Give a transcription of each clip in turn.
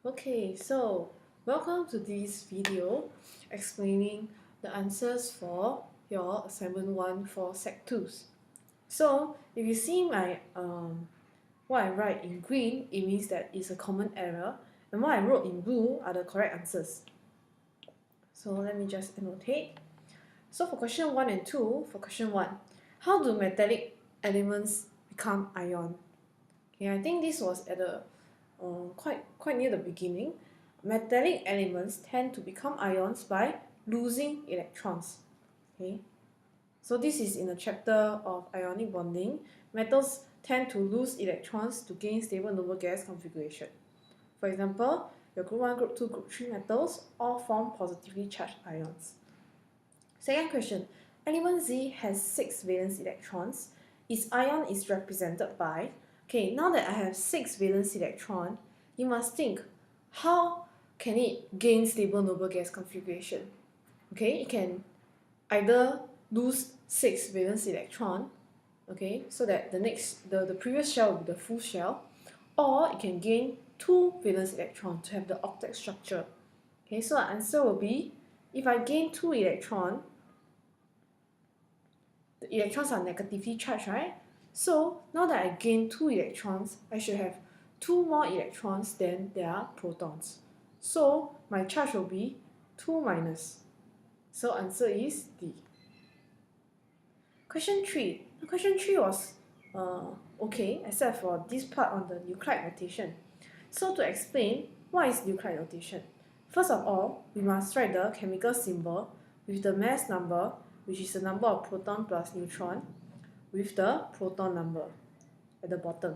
Okay, so welcome to this video explaining the answers for your assignment 1 for Sec 2s. So if you see my what I write in green, it means that it's a common error, and what I wrote in blue are the correct answers. So let me just annotate. So for question 1 and 2, for question 1, how do metallic elements become ion? Okay, I think this was at the quite near the beginning. Metallic elements tend to become ions by losing electrons. Okay, so this is in the chapter of ionic bonding. Metals tend to lose electrons to gain stable noble gas configuration. For example, your group 1, group 2, group 3 metals all form positively charged ions. Second question, element Z has 6 valence electrons. Its ion is represented by, okay, now that I have 6 valence electron, you must think, how can it gain stable noble gas configuration? Okay, it can either lose 6 valence electron, okay, so that the previous shell will be the full shell, or it can gain 2 valence electron to have the octet structure. Okay, so our answer will be, if I gain 2 electron, the electrons are negatively charged, right? So now that I gain 2 electrons, I should have 2 more electrons than there are protons. So my charge will be 2 minus. So answer is D. Question 3. The question 3 was okay, except for this part on the nuclide notation. So to explain, what is nuclide notation? First of all, we must write the chemical symbol with the mass number, which is the number of proton plus neutron, with the proton number at the bottom.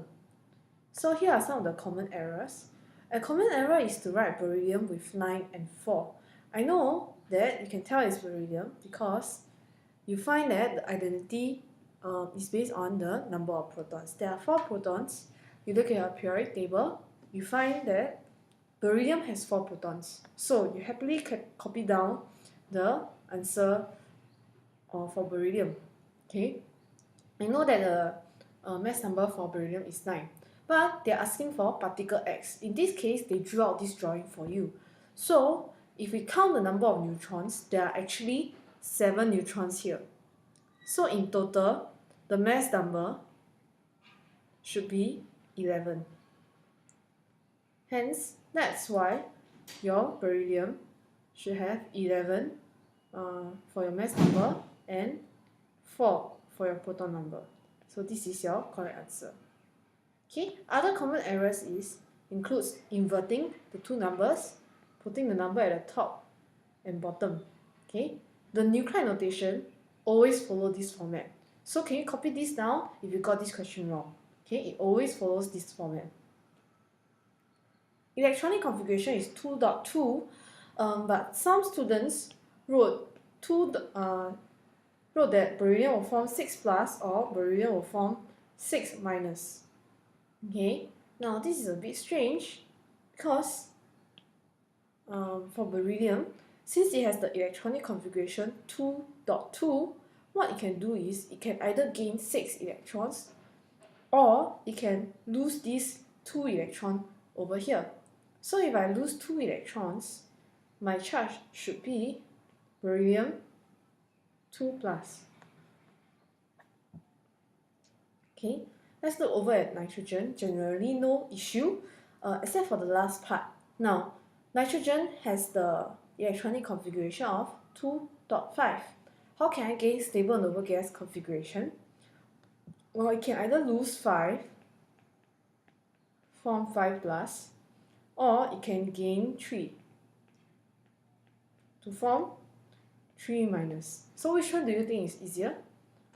So here are some of the common errors. A common error is to write beryllium with 9 and 4. I know that you can tell it's beryllium because you find that the identity is based on the number of protons. There are 4 protons. You look at your periodic table, you find that beryllium has 4 protons. So you happily copy down the answer for beryllium. Okay, I know that the mass number for beryllium is 9, but they're asking for particle X. In this case, they drew out this drawing for you. So if we count the number of neutrons, there are actually 7 neutrons here. So in total, the mass number should be 11. Hence, that's why your beryllium should have 11 for your mass number and 4 for your proton number. So this is your correct answer. Okay, other common errors includes inverting the two numbers, putting the number at the top and bottom. Okay, the nuclide notation always follow this format. So can you copy this down if you got this question wrong? Okay, it always follows this format. Electronic configuration is 2.2, but some students wrote that beryllium will form 6 plus or beryllium will form 6 minus. Okay, now this is a bit strange because for beryllium, since it has the electronic configuration 2.2, what it can do is it can either gain 6 electrons or it can lose these 2 electrons over here. So if I lose 2 electrons, my charge should be beryllium 2 plus. Okay, let's look over at nitrogen. Generally no issue, except for the last part. Now, nitrogen has the electronic configuration of 2.5. How can I gain stable noble gas configuration? Well, it can either lose 5, form 5 plus, or it can gain 3 to form 3 minus. So which one do you think is easier?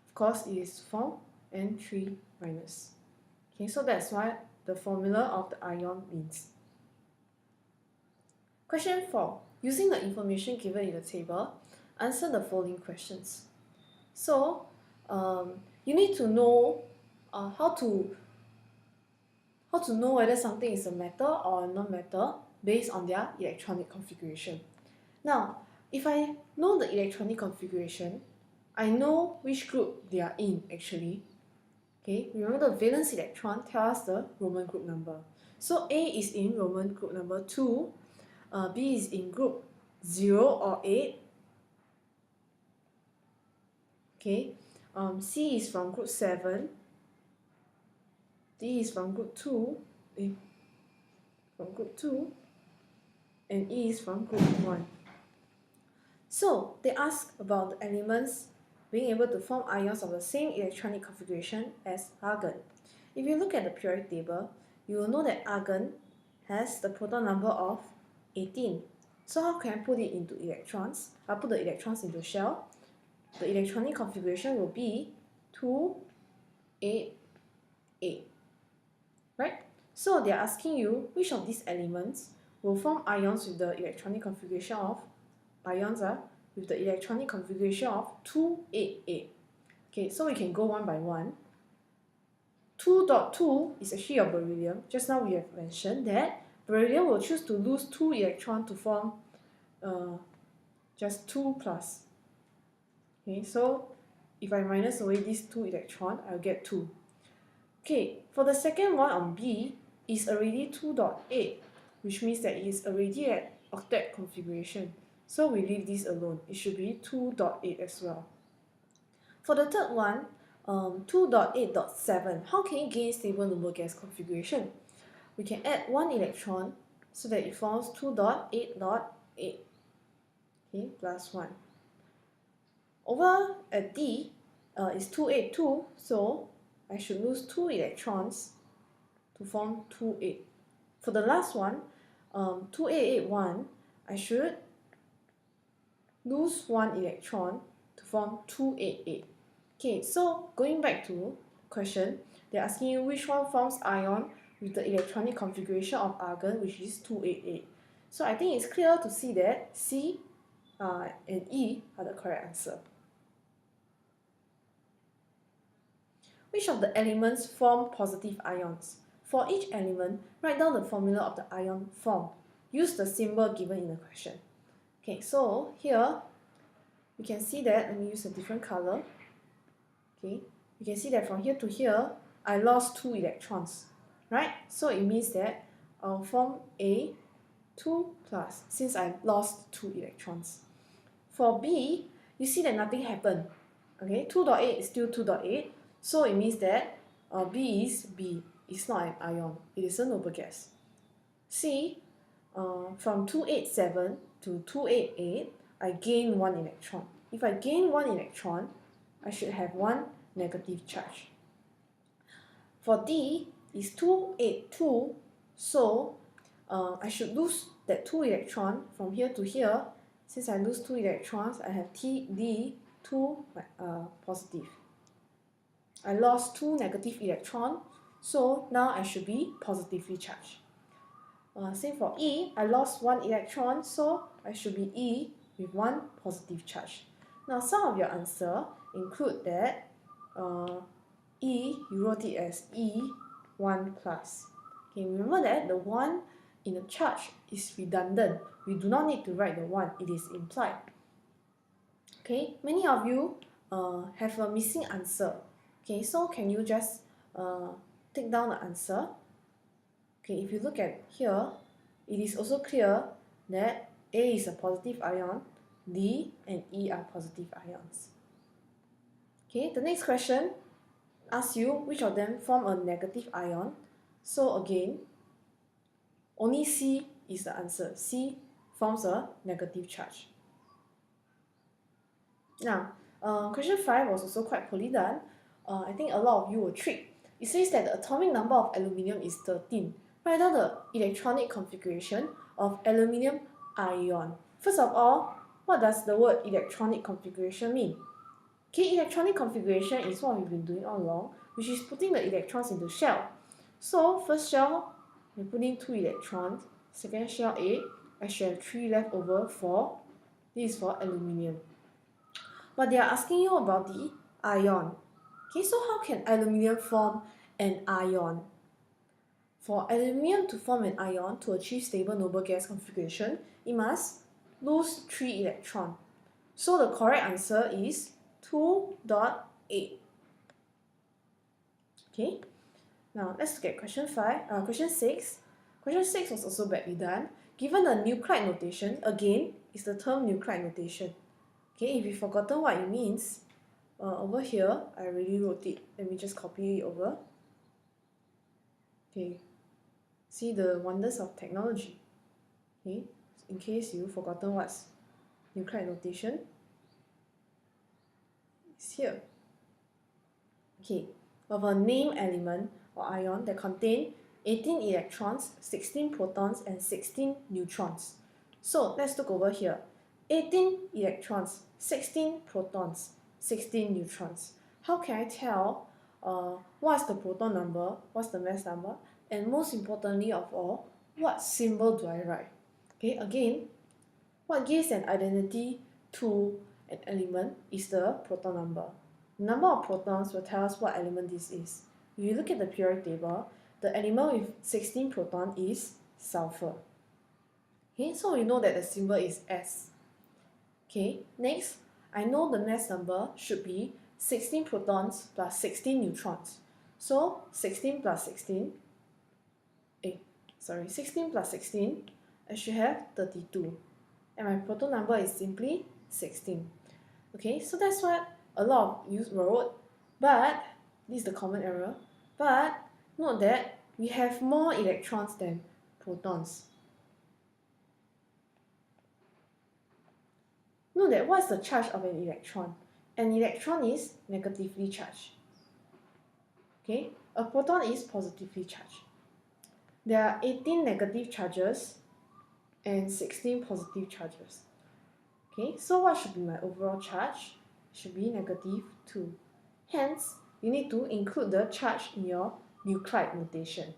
Of course, it is 4 and 3 minus. Okay, so that's what the formula of the ion means. Question 4. Using the information given in the table, answer the following questions. So, you need to know how to know whether something is a metal or a non-metal based on their electronic configuration. Now, if I know the electronic configuration, I know which group they are in actually. Okay, remember the valence electron tells us the Roman group number. So A is in Roman group number 2, B is in group 0 or 8. Okay, C is from group 7, D is from group 2, and E is from group 1. So they ask about the elements being able to form ions of the same electronic configuration as argon. If you look at the periodic table, you will know that argon has the proton number of 18. So how can I put it into electrons? I'll put the electrons into shell. The electronic configuration will be 2, 8, 8. Right? So they're asking you which of these elements will form ions with the electronic configuration of with the electronic configuration of 288. Okay, so we can go one by one. 2.2 is actually your beryllium. Just now we have mentioned that beryllium will choose to lose 2 electrons to form just 2 plus. Okay, so if I minus away these 2 electrons, I'll get 2. Okay, for the second one on B is already 2.8, which means that it is already at octet configuration. So we leave this alone. It should be 2.8 as well. For the third one, 2.8.7, how can it gain stable noble gas configuration? We can add 1 electron so that it forms 2.8.8. Okay, plus 1. Over at D is 282, so I should lose 2 electrons to form 28. For the last one, 2881, I should lose 1 electron to form 288. Okay, so going back to question, they're asking you which one forms ion with the electronic configuration of argon, which is 288. So I think it's clear to see that C and E are the correct answer. Which of the elements form positive ions? For each element, write down the formula of the ion formed. Use the symbol given in the question. Okay, so here we can see that, let me use a different color. Okay, you can see that from here to here, I lost 2 electrons, right? So it means that I'll form a 2 plus since I lost 2 electrons. For B, you see that nothing happened. Okay, 2.8 is still 2.8, so it means that B is B. It's not an ion. It is a noble gas. C, from 287 to 288, I gain 1 electron. If I gain 1 electron, I should have 1 negative charge. For D is 282, so I should lose that 2 electron from here to here. Since I lose 2 electrons, I have D 2 positive. I lost 2 negative electrons, so now I should be positively charged. Same for E, I lost 1 electron, so I should be E with 1 positive charge. Now some of your answer include that E, you wrote it as E1 plus. Okay, remember that the 1 in the charge is redundant. We do not need to write the 1, it is implied. Okay, many of you have a missing answer. Okay, so can you just take down the answer? Okay, if you look at here, it is also clear that A is a positive ion, D and E are positive ions. Okay, the next question asks you which of them form a negative ion. So again, only C is the answer. C forms a negative charge. Now, question 5 was also quite poorly done. I think a lot of you were tricked. It says that the atomic number of aluminium is 13. Write down the electronic configuration of aluminium ion. First of all, what does the word electronic configuration mean? Okay, electronic configuration is what we've been doing all along, which is putting the electrons into shell. So, first shell, we put in 2 electrons. Second shell 8, I should have 3 left over for, this is for aluminium. But they are asking you about the ion. Okay, so how can aluminium form an ion? For aluminium to form an ion to achieve stable noble gas configuration, it must lose 3 electrons. So the correct answer is 2.8. Okay, now let's look at question 6. Question 6 was also badly done. Given the nuclide notation, again, is the term nuclide notation. Okay, if you've forgotten what it means, over here, I already wrote it. Let me just copy it over. Okay, see the wonders of technology. Okay, in case you've forgotten what's nuclide notation, it's here. Okay, of a named element or ion that contain 18 electrons, 16 protons, and 16 neutrons. So let's look over here. 18 electrons, 16 protons, 16 neutrons. How can I tell what's the proton number, what's the mass number, and most importantly of all, what symbol do I write? Okay, again, what gives an identity to an element is the proton number. The number of protons will tell us what element this is. If you look at the periodic table, the element with 16 protons is sulfur. Okay, so we know that the symbol is S. Okay, next, I know the mass number should be 16 protons plus 16 neutrons. So 16 plus 16, 16 plus 16, I should have 32. And my proton number is simply 16. Okay, so that's what a lot of you wrote, but this is the common error. But note that we have more electrons than protons. Note that what's the charge of an electron? An electron is negatively charged. Okay, a proton is positively charged. There are 18 negative charges and 16 positive charges. Okay, so what should be my overall charge? It should be -2. Hence, you need to include the charge in your nuclide notation.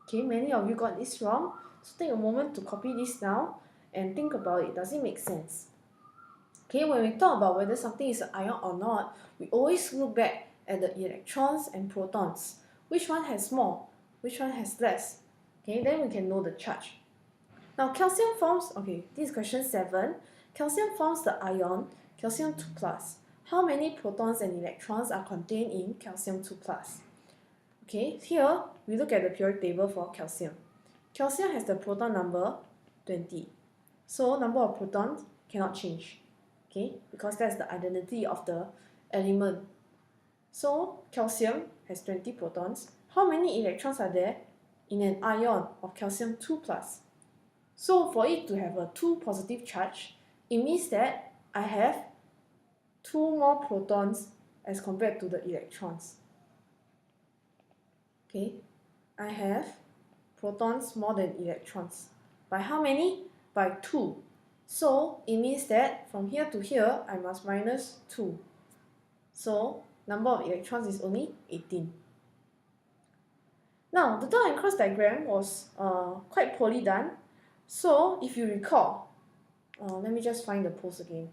Okay, many of you got this wrong, so take a moment to copy this now and think about it. Does it make sense? Okay, when we talk about whether something is an ion or not, we always look back at the electrons and protons. Which one has more? Which one has less? Okay, then we can know the charge. Now, calcium forms, okay, this is question 7. Calcium forms the ion calcium 2+. How many protons and electrons are contained in calcium 2+? Okay, here we look at the periodic table for calcium. Calcium has the proton number 20. So number of protons cannot change. Okay, because that's the identity of the element. So calcium has 20 protons. How many electrons are there in an ion of calcium 2+? So for it to have a 2 positive charge, it means that I have 2 more protons as compared to the electrons. Okay, I have protons more than electrons. By how many? By 2. So it means that from here to here, I must minus 2. So number of electrons is only 18. Now, the dot and cross diagram was quite poorly done. So if you recall, let me just find the post again.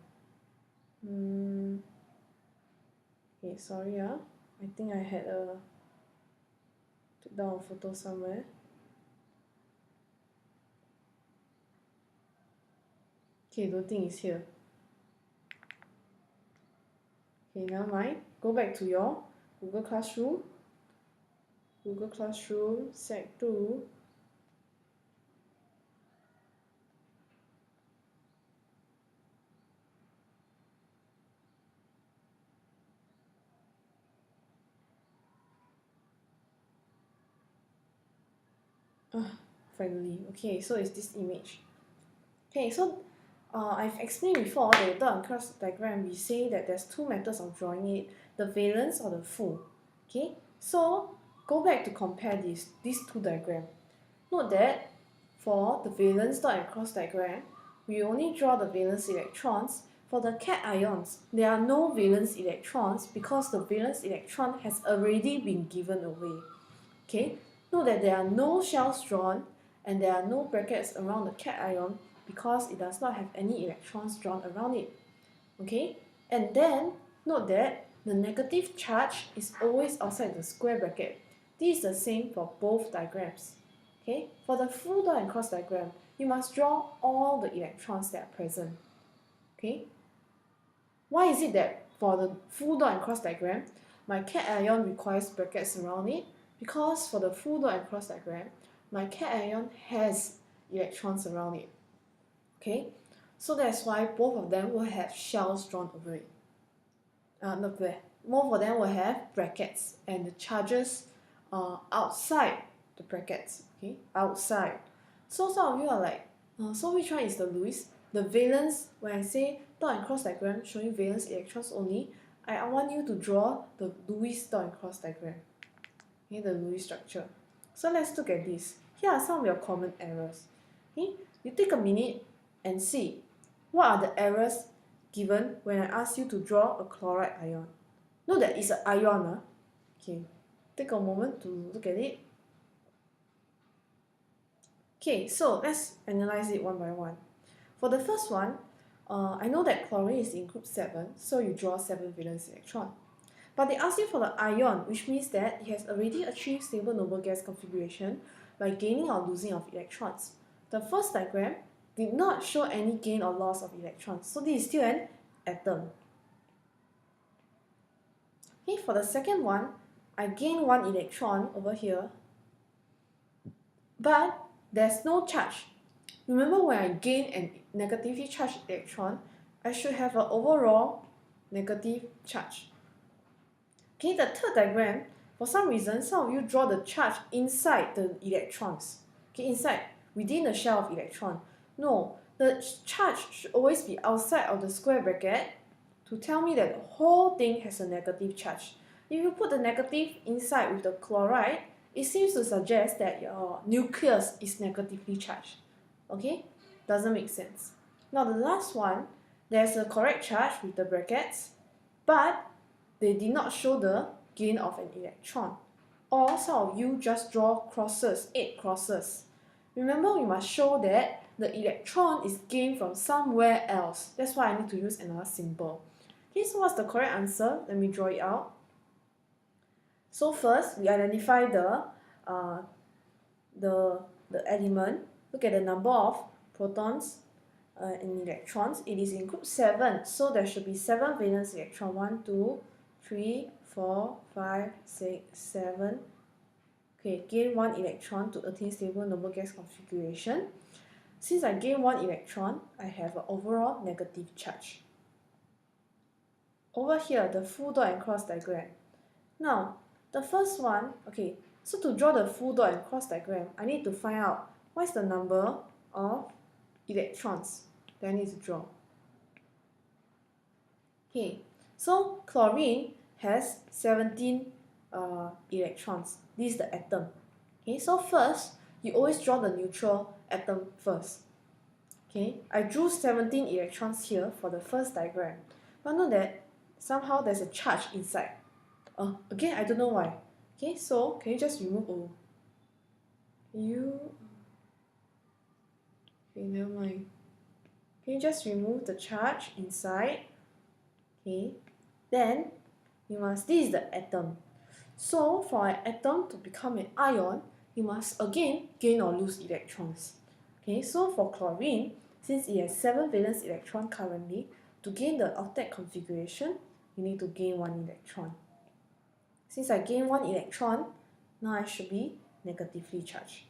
Okay, sorry, I think I had took down a photo somewhere. Okay, don't think it's here. Okay, never mind. Go back to your Google Classroom. Google Classroom, Sec 2. Finally. Okay, so it's this image. Okay, so I've explained before that the dot and cross diagram, we say that there's 2 methods of drawing it, the valence or the full. Okay, so go back to compare these 2 diagrams. Note that for the valence dot and cross diagram, we only draw the valence electrons. For the cations, there are no valence electrons because the valence electron has already been given away. Okay, note that there are no shells drawn and there are no brackets around the cation because it does not have any electrons drawn around it. Okay, and then note that the negative charge is always outside the square bracket. This is the same for both diagrams. Okay, for the full dot and cross diagram, you must draw all the electrons that are present. Okay, why is it that for the full dot and cross diagram, my cation requires brackets around it? Because for the full dot and cross diagram, my cation has electrons around it. Okay, so that's why both of them will have shells drawn over it. Not there. Both of them will have brackets, and the charges are outside the brackets. Okay, outside. So some of you are like, so which one is the Lewis? The valence, when I say dot and cross diagram showing valence electrons only, I want you to draw the Lewis dot and cross diagram. Okay, the Lewis structure. So let's look at this. Here are some of your common errors. Okay, you take a minute and see what are the errors given when I ask you to draw a chloride ion. Note that it's an ion. Okay, take a moment to look at it. Okay, so let's analyze it one by one. For the first one, I know that chlorine is in group 7, so you draw 7 valence electron. But they ask you for the ion, which means that it has already achieved stable noble gas configuration by gaining or losing of electrons. The first diagram did not show any gain or loss of electrons, so this is still an atom. Okay, for the second one, I gain 1 electron over here, but there's no charge. Remember, when I gain a negatively charged electron, I should have an overall negative charge. Okay, the third diagram, for some reason, some of you draw the charge inside the electrons. Okay, inside, within the shell of electron. No, the charge should always be outside of the square bracket to tell me that the whole thing has a negative charge. If you put the negative inside with the chloride, it seems to suggest that your nucleus is negatively charged. Okay, doesn't make sense. Now the last one, there's a correct charge with the brackets, but they did not show the gain of an electron. Or some of you just draw crosses, 8 crosses. Remember, we must show that the electron is gained from somewhere else. That's why I need to use another symbol. Okay, so what's the correct answer? Let me draw it out. So first, we identify the element. Look at the number of protons and electrons. It is in group 7, so there should be 7 valence electrons. 1, 2, 3, 4, 5, 6, 7. Okay, gain 1 electron to attain stable noble gas configuration. Since I gain 1 electron, I have an overall negative charge. Over here, the full dot and cross diagram. Now, the first one, okay, so to draw the full dot and cross diagram, I need to find out what is the number of electrons that I need to draw. Okay, so chlorine has 17 electrons. This is the atom. Okay, so first, you always draw the neutral atom first. Okay, I drew 17 electrons here for the first diagram. But note that somehow there's a charge inside. Again, I don't know why. Okay, so can you just remove okay, never mind. Can you just remove the charge inside? Okay, then this is the atom. So for an atom to become an ion, you must again gain or lose electrons. Okay, so for chlorine, since it has 7 valence electron currently, to gain the octet configuration, you need to gain 1 electron. Since I gain 1 electron, now I should be negatively charged.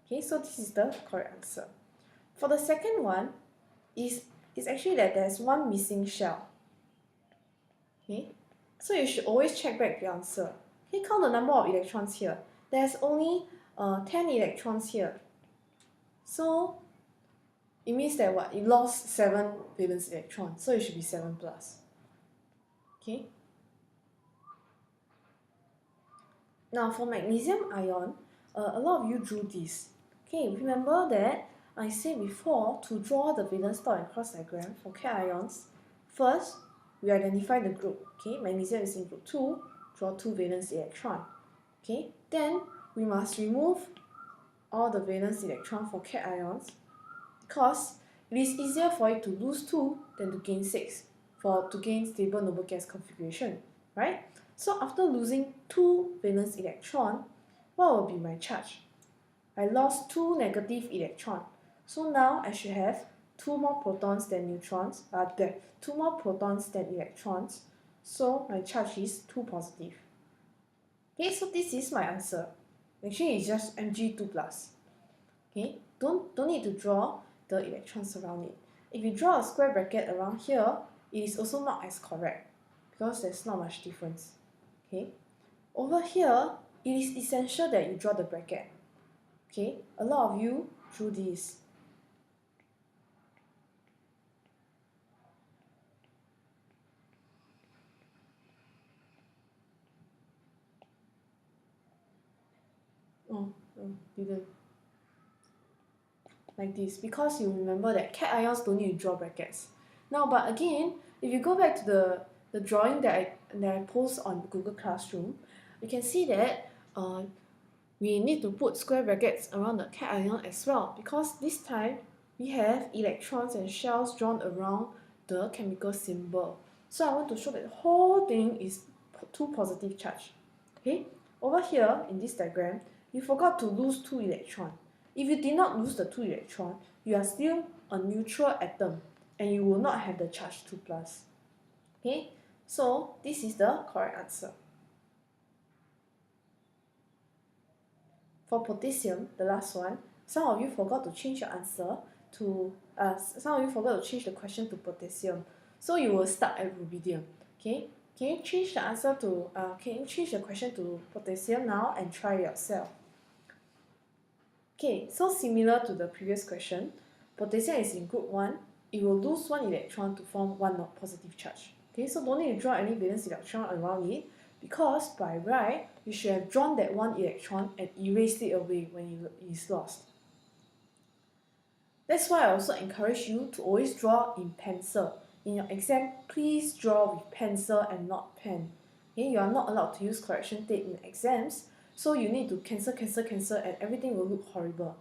Okay, so this is the correct answer. For the second one, is actually that there's 1 missing shell. Okay, so you should always check back the answer. Okay, count the number of electrons here. There's only 10 electrons here. So it means that what? It lost 7 valence electrons, so it should be 7 plus. Okay. Now for magnesium ion, a lot of you drew this. Okay, remember that I said before to draw the valence dot and cross diagram for cations. First, we identify the group. Okay, magnesium is in group 2, draw 2 valence electron. Okay, then we must remove all the valence electron for cations because it is easier for it to lose 2 than to gain 6 to gain stable noble gas configuration, right? So after losing 2 valence electron, what will be my charge? I lost 2 negative electron. So now I should have 2 more protons than neutrons, 2 more protons than electrons. So my charge is 2 positive. Okay, so this is my answer. Actually, it's just Mg2+. Okay, don't need to draw the electrons around it. If you draw a square bracket around here, it is also not as correct because there's not much difference. Okay, over here, it is essential that you draw the bracket. Okay, a lot of you drew this. Oh, didn't. Like this, because you remember that cation ions don't need to draw brackets. Now, but again, if you go back to the drawing that I post on Google Classroom, you can see that we need to put square brackets around the cation ion as well, because this time we have electrons and shells drawn around the chemical symbol. So I want to show that the whole thing is two positive charge. Okay, over here in this diagram, you forgot to lose 2 electrons. If you did not lose the 2 electrons, you are still a neutral atom and you will not have the charge 2 plus. Okay, so this is the correct answer. For potassium, the last one, some of you forgot to change your answer to, some of you forgot to change the question to potassium. So you will start at rubidium. Okay, can you change the answer to, can you change the question to potassium now and try yourself? Okay, so similar to the previous question, potassium is in group 1, it will lose 1 electron to form 1 positive charge. Okay, so don't need to draw any valence electron around it, because by right, you should have drawn that 1 electron and erased it away when it is lost. That's why I also encourage you to always draw in pencil. In your exam, please draw with pencil and not pen. Okay, you are not allowed to use correction tape in exams, so you need to cancel and everything will look horrible.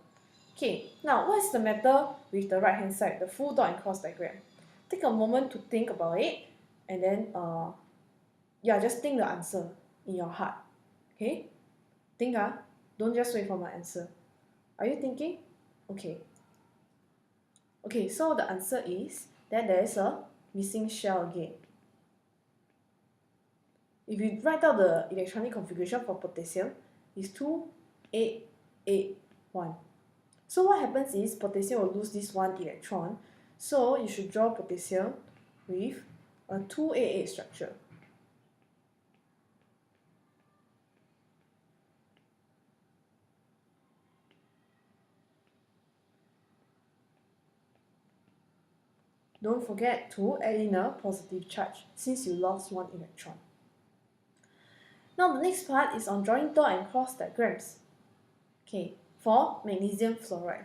Okay, now what's the matter with the right hand side, the full dot and cross diagram? Take a moment to think about it and then just think the answer in your heart. Okay? Think, don't just wait for my answer. Are you thinking? Okay. Okay, so the answer is that there is a missing shell again. If you write out the electronic configuration for potassium, it's 2, 8, 8, 1. So what happens is potassium will lose this 1 electron. So you should draw potassium with a 288 structure. Don't forget to add in a positive charge since you lost 1 electron. Now the next part is on drawing dot and cross diagrams. Okay, for magnesium fluoride.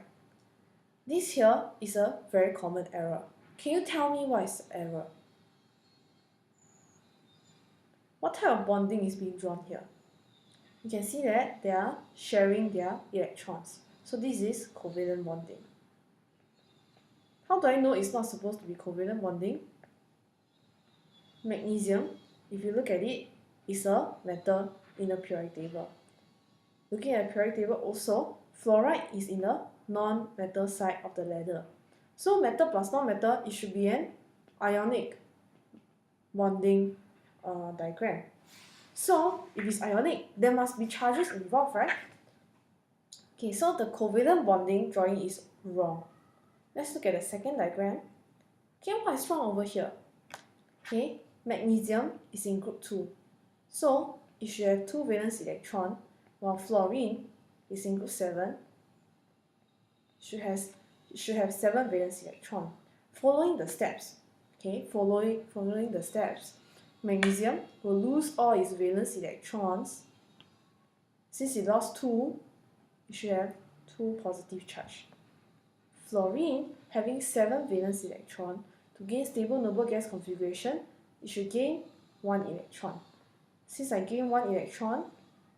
This here is a very common error. Can you tell me what is the error? What type of bonding is being drawn here? You can see that they are sharing their electrons. So this is covalent bonding. How do I know it's not supposed to be covalent bonding? Magnesium, if you look at it, is a metal in the periodic table. Looking at the periodic table also, fluoride is in the non-metal side of the ladder. So metal plus non-metal, it should be an ionic bonding diagram. So if it's ionic, there must be charges involved, right? Okay, so the covalent bonding drawing is wrong. Let's look at the second diagram. Okay, what is wrong over here? Okay, magnesium is in group 2. So it should have 2 valence electrons, while fluorine is in group 7. Should have 7 valence electrons. Following the steps, okay, following the steps, magnesium will lose all its valence electrons. Since it lost 2, it should have 2 positive charge. Fluorine, having 7 valence electrons, to gain stable noble gas configuration, it should gain 1 electron. Since I gain 1 electron,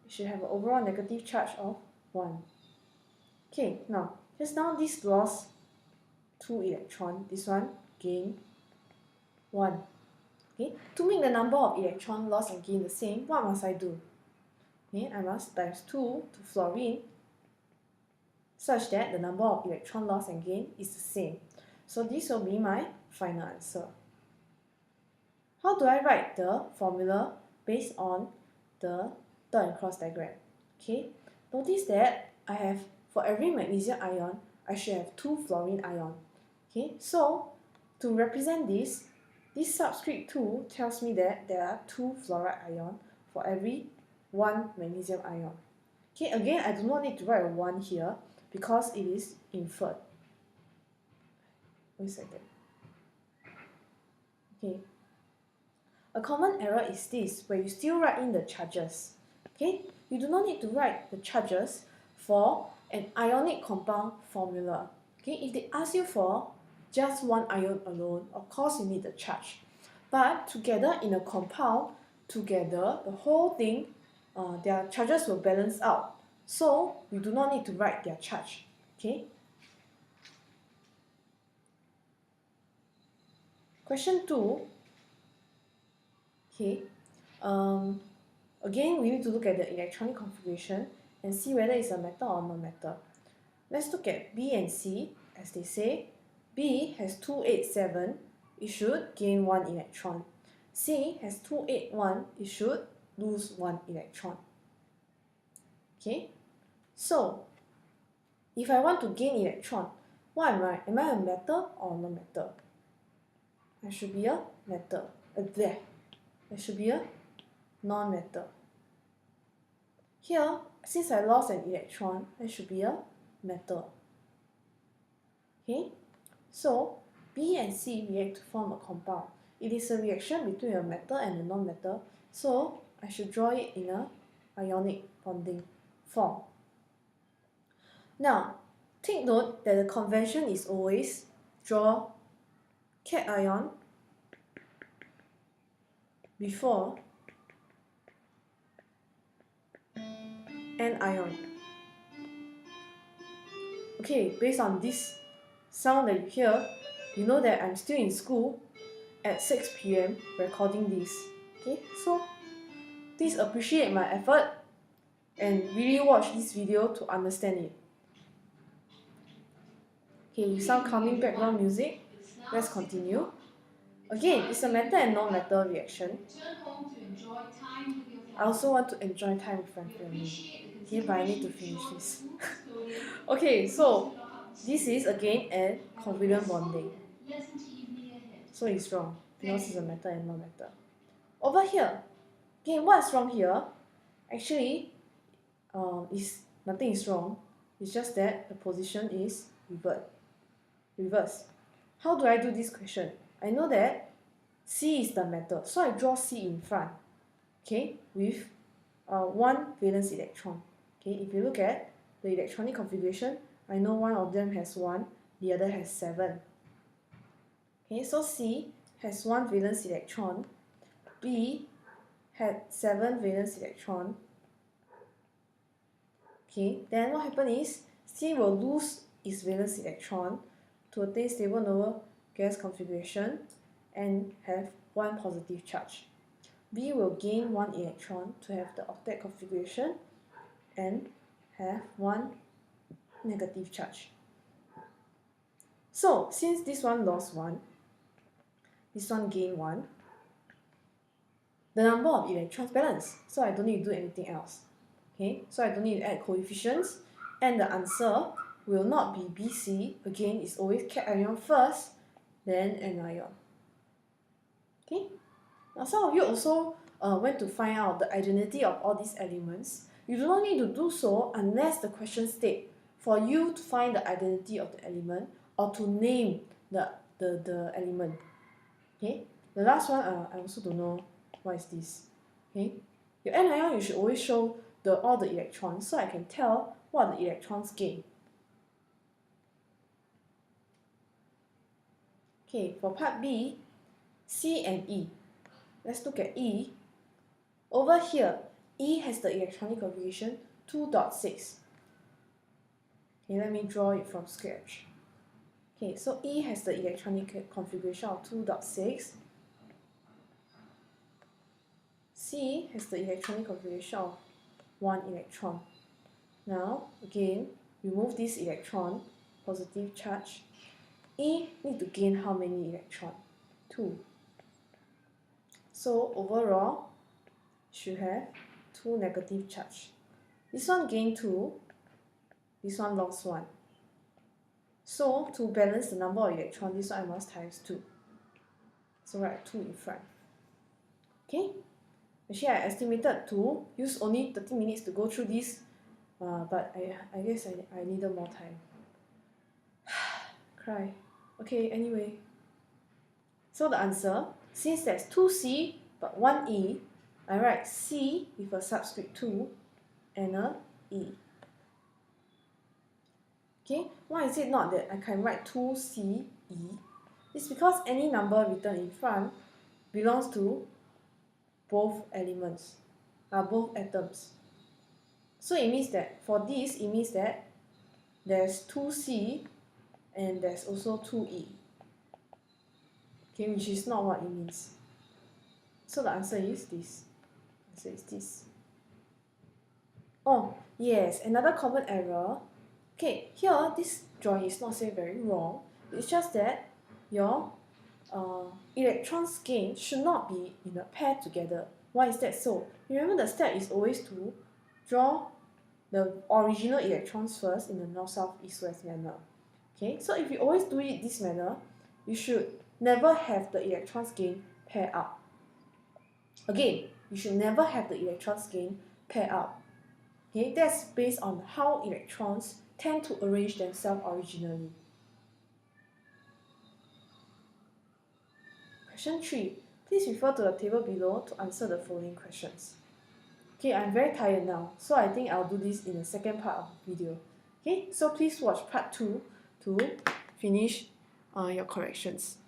it should have an overall negative charge of 1. Okay, now, just now this lost 2 electrons, this one gain 1. Okay, to make the number of electrons lost and gain the same, what must I do? Okay, I must times 2 to fluorine, such that the number of electron loss and gain is the same. So this will be my final answer. How do I write the formula based on the dot and cross diagram? Okay, notice that I have for every magnesium ion, I should have 2 fluorine ion. Okay, so to represent this subscript 2 tells me that there are 2 fluoride ion for every 1 magnesium ion. Okay, again, I do not need to write a 1 here because it is inferred. Wait a second. Okay. A common error is this, where you still write in the charges. Okay, you do not need to write the charges for an ionic compound formula. Okay, if they ask you for just one ion alone, of course you need the charge. But together in a compound, together, the whole thing, their charges will balance out. So we do not need to write their charge. Okay. Question 2. Okay. Again, we need to look at the electronic configuration and see whether it's a metal or non-metal. Let's look at B and C. As they say, B has 287, it should gain 1 electron. C has 281, it should lose 1 electron. Okay, so if I want to gain electron, what am I? Am I a metal or non-metal? I should be a metal. There. I should be a non-metal. Here, since I lost an electron, I should be a metal. Okay, so B and C react to form a compound. It is a reaction between a metal and a non-metal, so I should draw it in a ionic bonding form. Now, take note that the convention is always draw cation before anion. Okay, based on this sound that you hear, you know that I'm still in school at 6 p.m. recording this. Okay, so please appreciate my effort and really watch this video to understand it. Okay, with some calming background music, let's continue. Again, it's a metal and non-metal reaction. I also want to enjoy time with my family. Okay, but I need to finish this. Okay, so this is again a covalent bonding. So it's wrong because it's a metal and non-metal. Over here, again, what's wrong here? Actually, nothing is wrong. It's just that the position is reverse. How do I do this question? I know that C is the metal, so I draw C in front. Okay, with 1 valence electron. Okay, if you look at the electronic configuration, I know one of them has 1, the other has 7. Okay, so C has 1 valence electron, B had 7 valence electron. Okay, then what happens is C will lose its valence electron to attain stable noble gas configuration and have 1 positive charge. B will gain 1 electron to have the octet configuration and have 1 negative charge. So, since this one lost 1, this one gained 1, the number of electrons balance, so I don't need to do anything else. Okay, so I don't need to add coefficients, and the answer will not be BC. Again, it's always cation first, then anion. Okay, now some of you also went to find out the identity of all these elements. You do not need to do so unless the question states for you to find the identity of the element or to name the element. Okay, the last one, I also don't know what is this. Okay, your anion, you should always show all the electrons so I can tell what the electrons gain. Okay, for part B, C and E. Let's look at E. Over here, E has the electronic configuration 2.6. Okay, let me draw it from scratch. Okay, so E has the electronic configuration of 2.6. C has the electronic configuration of 1 electron. Now, again, remove this electron, positive charge. E need to gain how many electrons? 2. So overall, should have 2 negative charge. This one gain 2, this one lost 1. So to balance the number of electrons, this one I must times 2. So write 2 in front. Okay? Actually, I estimated to use only 30 minutes to go through this, but I guess I needed more time. Cry. Okay, anyway. So the answer, since there's 2C but 1 E, I write C with a subscript 2 and a E. Okay, why is it not that I can write 2CE? It's because any number written in front belongs to both elements, both atoms. So it means that for this, it means that there's 2C and there's also 2E. Okay, which is not what it means. So the answer is this. The answer is this. Oh, yes, another common error. Okay, here this drawing is not saying very wrong. It's just that your electrons gained should not be in a pair together. Why is that so? Remember the step is always to draw the original electrons first in the north, south, east, west manner. Okay, so if you always do it this manner, you should never have the electrons gained pair up. Again, you should never have the electrons gained pair up. Okay, that's based on how electrons tend to arrange themselves originally. Question 3. Please refer to the table below to answer the following questions. Okay, I'm very tired now, so I think I'll do this in the second part of the video. Okay, so please watch part 2 to finish your corrections.